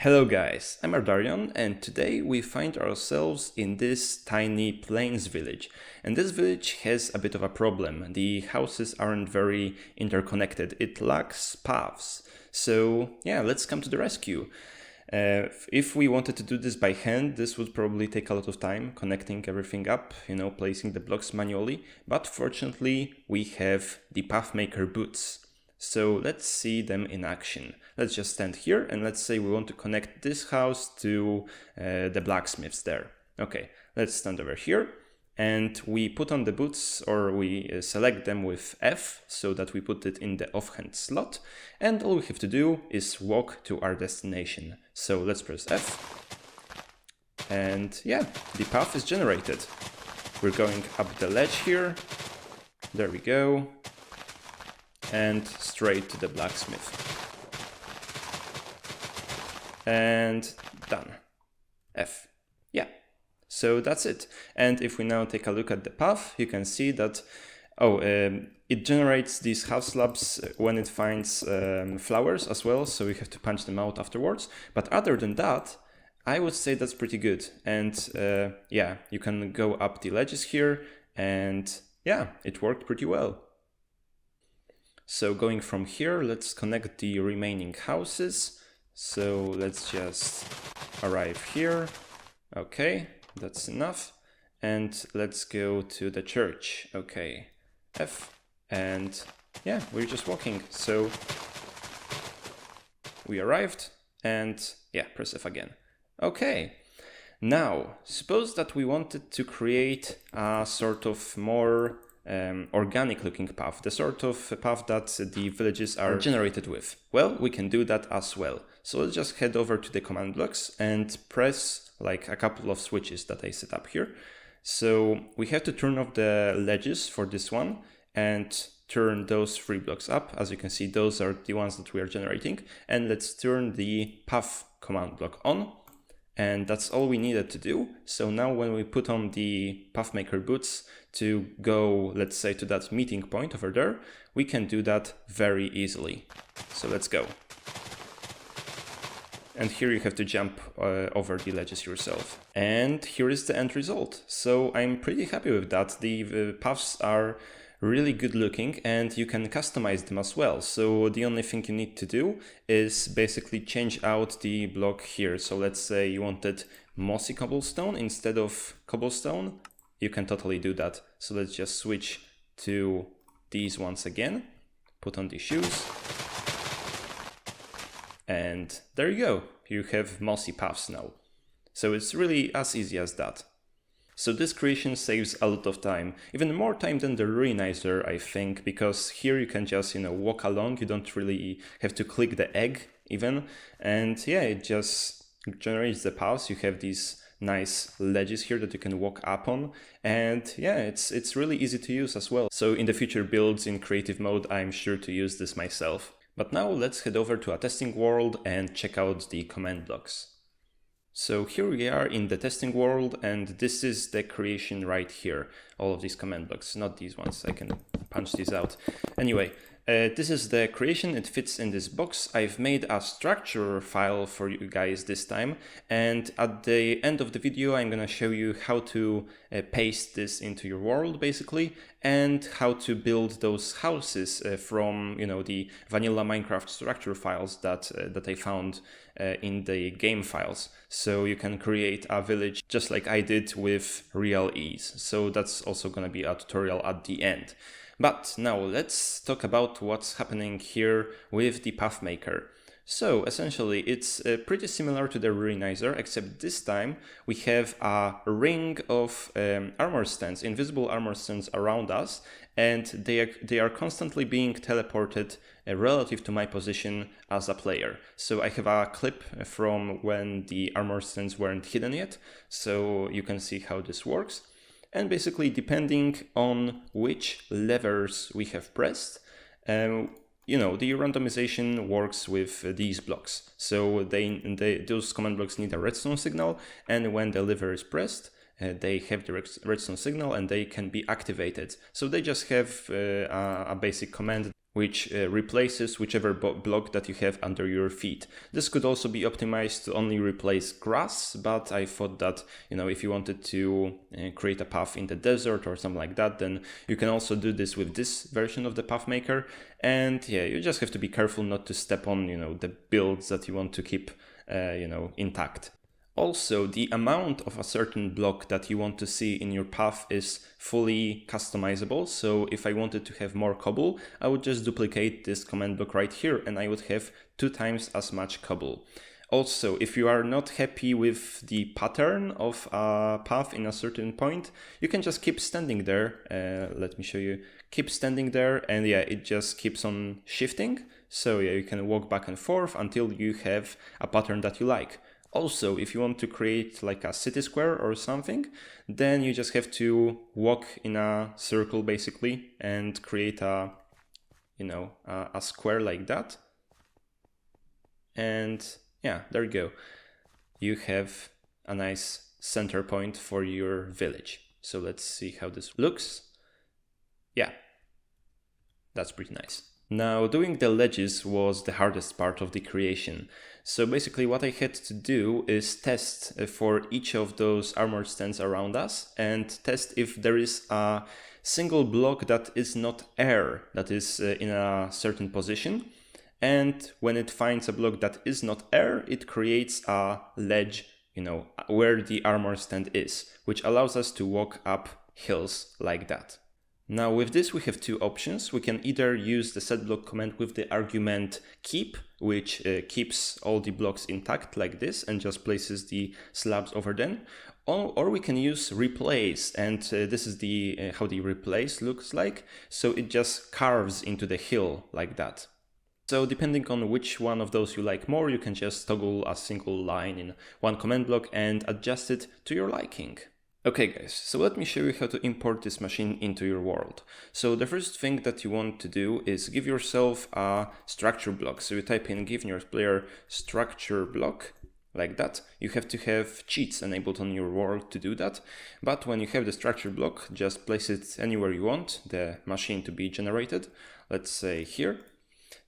Hello guys, I'm Ardarion and today we find ourselves in this tiny plains village. And this village has a bit of a problem. The houses aren't very interconnected, it lacks paths. So yeah, let's come to the rescue. If we wanted to do this by hand, this would probably take a lot of time, connecting everything up, placing the blocks manually. But fortunately, we have the Pathmaker boots. So let's see them in action. Let's just stand here and let's say we want to connect this house to the blacksmiths there. Okay, let's stand over here and we put on the boots, or we select them with F so that we put it in the offhand slot, and all we have to do is walk to our destination. So let's press F and yeah, the path is generated. We're going up the ledge here. There we go. And straight to the blacksmith. And done. F. Yeah. So that's it. And if we now take a look at the path, you can see that it generates these half slabs when it finds flowers as well, so we have to punch them out afterwards. But other than that, I would say that's pretty good. And yeah, you can go up the ledges here, and yeah, it worked pretty well. So going from here, let's connect the remaining houses. So let's just arrive here. Okay, that's enough. And let's go to the church. Okay, F. And yeah, we're just walking. So we arrived and yeah, press F again. Okay, now suppose that we wanted to create a sort of more organic looking path, the sort of path that the villages are generated with. Well, we can do that as well. So let's just head over to the command blocks and press like a couple of switches that I set up here. So we have to turn off the ledges for this one and turn those 3 blocks up. As you can see, those are the ones that we are generating. And let's turn the path command block on. And that's all we needed to do. So now when we put on the Pathmaker boots to go, let's say, to that meeting point over there, we can do that very easily. So let's go. And here you have to jump over the ledges yourself. And here is the end result. So I'm pretty happy with that. The paths are really good looking and you can customize them as well. So the only thing you need to do is basically change out the block here. So let's say you wanted mossy cobblestone instead of cobblestone. You can totally do that. So let's just switch to these ones again, put on the shoes. And there you go. You have mossy paths now. So it's really as easy as that. So this creation saves a lot of time, even more time than the ruinizer, I think, because here you can just, walk along. You don't really have to click the egg even. And yeah, it just generates the paths. You have these nice ledges here that you can walk up on. And yeah, it's really easy to use as well. So in the future builds in creative mode, I'm sure to use this myself. But now let's head over to a testing world and check out the command blocks. So here we are in the testing world, and this is the creation right here. All of these command blocks, not these ones. I can punch these out. Anyway, this is the creation. It fits in this box. I've made a structure file for you guys this time. And at the end of the video, I'm going to show you how to paste this into your world, basically, and how to build those houses from, the vanilla Minecraft structure files that I found in the game files. So you can create a village just like I did with real ease. So that's also going to be a tutorial at the end. But now let's talk about what's happening here with the Pathmaker. So essentially it's pretty similar to the ruinizer, except this time we have a ring of armor stands, invisible armor stands around us, and they are constantly being teleported relative to my position as a player. So I have a clip from when the armor stands weren't hidden yet, so you can see how this works. And basically, depending on which levers we have pressed, the randomization works with these blocks. So those command blocks need a redstone signal, and when the lever is pressed, they have the redstone signal and they can be activated. So they just have a basic command which replaces whichever block that you have under your feet. This could also be optimized to only replace grass, but I thought that, if you wanted to create a path in the desert or something like that, then you can also do this with this version of the path maker. And yeah, you just have to be careful not to step on, the builds that you want to keep, intact. Also, the amount of a certain block that you want to see in your path is fully customizable. So if I wanted to have more cobble, I would just duplicate this command block right here and I would have 2 times as much cobble. Also, if you are not happy with the pattern of a path in a certain point, you can just keep standing there. Let me show you. Keep standing there and yeah, it just keeps on shifting. So yeah, you can walk back and forth until you have a pattern that you like. Also, if you want to create like a city square or something, then you just have to walk in a circle basically and create a square like that. And yeah, there you go. You have a nice center point for your village. So let's see how this looks. Yeah, that's pretty nice. Now, doing the ledges was the hardest part of the creation. So basically what I had to do is test for each of those armor stands around us and test if there is a single block that is not air, that is in a certain position. And when it finds a block that is not air, it creates a ledge, where the armor stand is, which allows us to walk up hills like that. Now with this we have 2 options. We can either use the setBlock command with the argument keep, which keeps all the blocks intact like this and just places the slabs over them, or we can use replace, and this is the how the replace looks like. So it just carves into the hill like that. So depending on which one of those you like more, you can just toggle a single line in one command block and adjust it to your liking. Okay guys, so let me show you how to import this machine into your world. So the first thing that you want to do is give yourself a structure block. So you type in give your player structure block, like that. You have to have cheats enabled on your world to do that. But when you have the structure block, just place it anywhere you want the machine to be generated. Let's say here.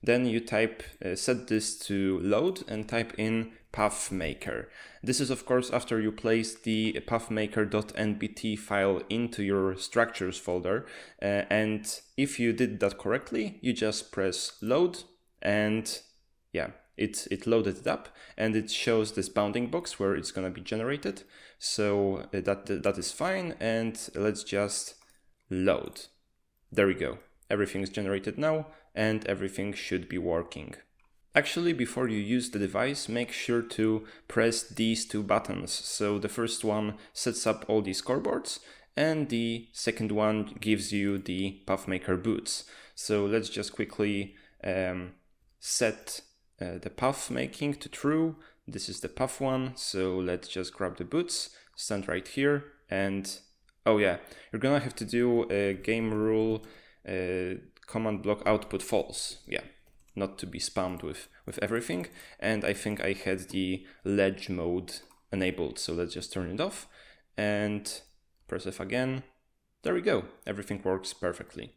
Then you type, set this to load and type in pathmaker. This is of course after you place the pathmaker.nbt file into your structures folder. And if you did that correctly, you just press load and yeah, it loaded it up and it shows this bounding box where it's going to be generated. So that is fine. And let's just load. There we go. Everything is generated now and everything should be working. Actually, before you use the device, make sure to press these 2 buttons. So the first one sets up all the scoreboards and the second one gives you the pathmaker boots. So let's just quickly set the path making to true. This is the path one. So let's just grab the boots, stand right here, and oh yeah, you're gonna have to do a game rule command block output false. Yeah, not to be spammed with everything. And I think I had the ledge mode enabled. So let's just turn it off and press F again. There we go. Everything works perfectly.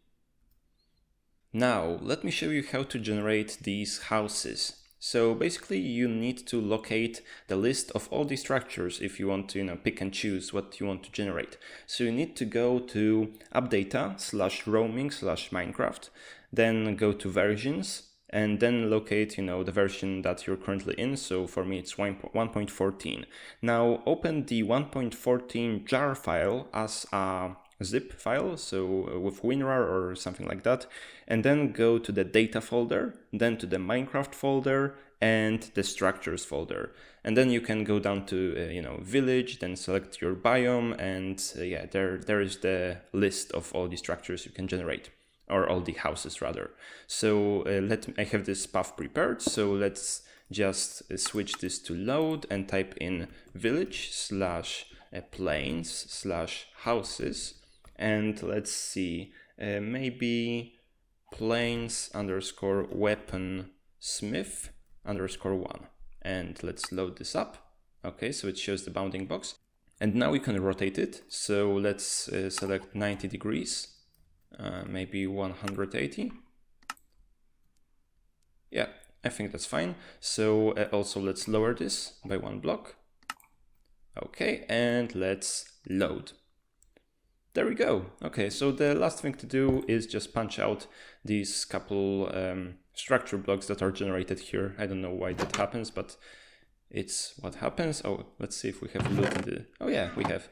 Now, let me show you how to generate these houses. So basically you need to locate the list of all the structures if you want to pick and choose what you want to generate. So you need to go to appdata/roaming/Minecraft, then go to versions and then locate the version that you're currently in. So for me it's 1.14. Now open the 1.14 jar file as a zip file, so with WinRAR or something like that, and then go to the data folder, then to the Minecraft folder and the structures folder, and then you can go down to village, then select your biome, and yeah, there is the list of all the structures you can generate, or all the houses rather. So I have this path prepared, so let's just switch this to load and type in village/plains/houses. And let's see, maybe plains_weaponsmith_1. And let's load this up. Okay, so it shows the bounding box. And now we can rotate it. So let's select 90 degrees, maybe 180. Yeah, I think that's fine. So also let's lower this by 1 block. Okay, and let's load. There we go. Okay, so the last thing to do is just punch out these couple structure blocks that are generated here. I don't know why that happens, but it's what happens. Oh, let's see if we have loot in the... Oh yeah, we have.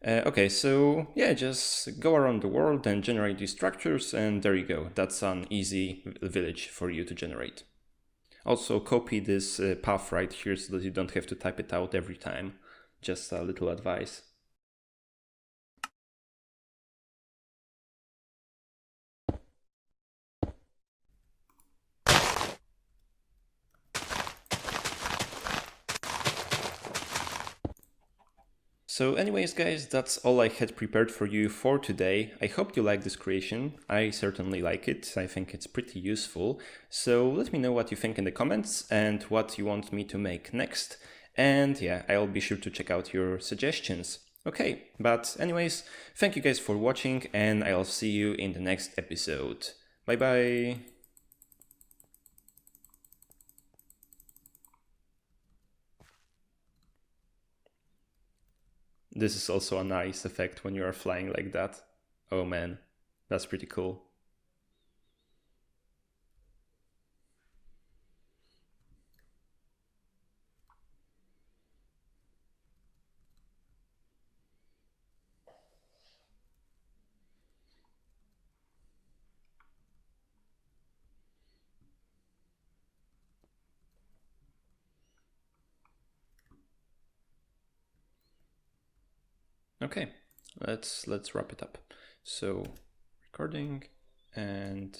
Okay, so yeah, just go around the world and generate these structures, and there you go. That's an easy village for you to generate. Also copy this path right here so that you don't have to type it out every time. Just a little advice. So anyways guys, that's all I had prepared for you for today. I hope you like this creation. I certainly like it. I think it's pretty useful. So let me know what you think in the comments and what you want me to make next. And yeah, I'll be sure to check out your suggestions. Okay, but anyways, thank you guys for watching and I'll see you in the next episode. Bye bye! This is also a nice effect when you are flying like that. Oh man, that's pretty cool. Okay, let's wrap it up. So recording and